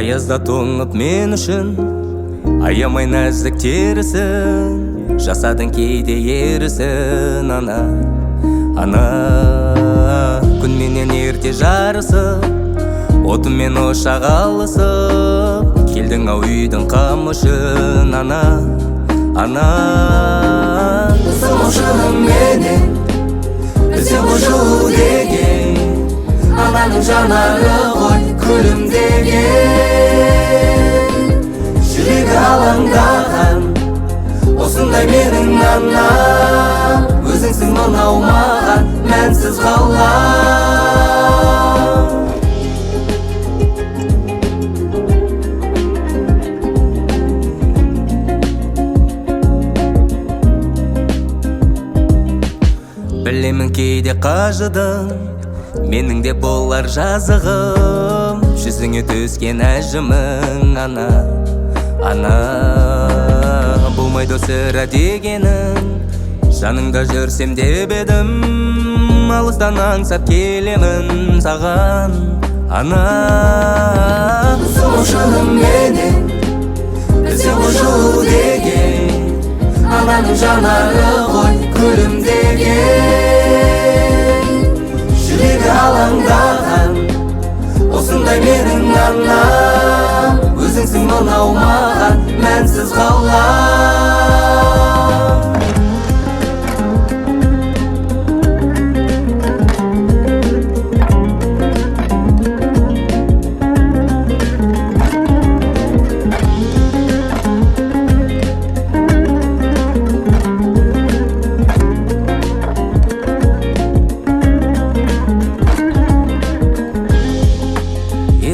Аязда тоңып мен үшін аямай нәзіктер жасадың кейде ерісін. Ана күн менен ерте жарысып, отымен ошақ алысып, келдің ау үйдің қамышын. Ана Сымошының менен бізде ұшу деген, ананың жанары ғой күлімдеген. Жүрегі алаңдаған осындай менің ана, өзіңсің мынау маған мәнсіз қалған. Білемін кейде қажыдың, менің де болар жазығым, жүзіңе түскен әжімің. Ана болмайды сірә дегенің, жаныңда жүрсем деп едім, алыстан аңсап келемін саған. Ана Сымошының менен бізде ұшу деген, ананың жанары ғой күлімдеген. Жүрегі алаңдаған осындай менің ана, өзіңсің мынау маған мәнсіз қалған.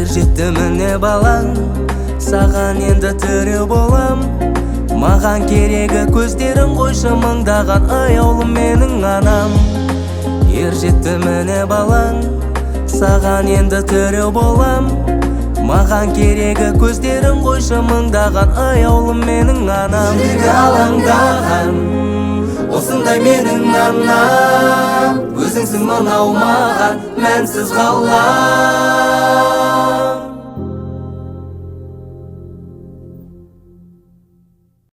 Жетті міне балаң, саған енді тірі болам. Маған керегі көздерің қойшы мыңдаған, аяулым менің анам. Ер жетті міне балаң, саған енді тірі болам. Маған керегі көздерің қойшы мыңдаған, аяулым менің анам. Жүрегі алаңдаған осындай менің анам, өзіңсің мынау маған мәнсіз қалған.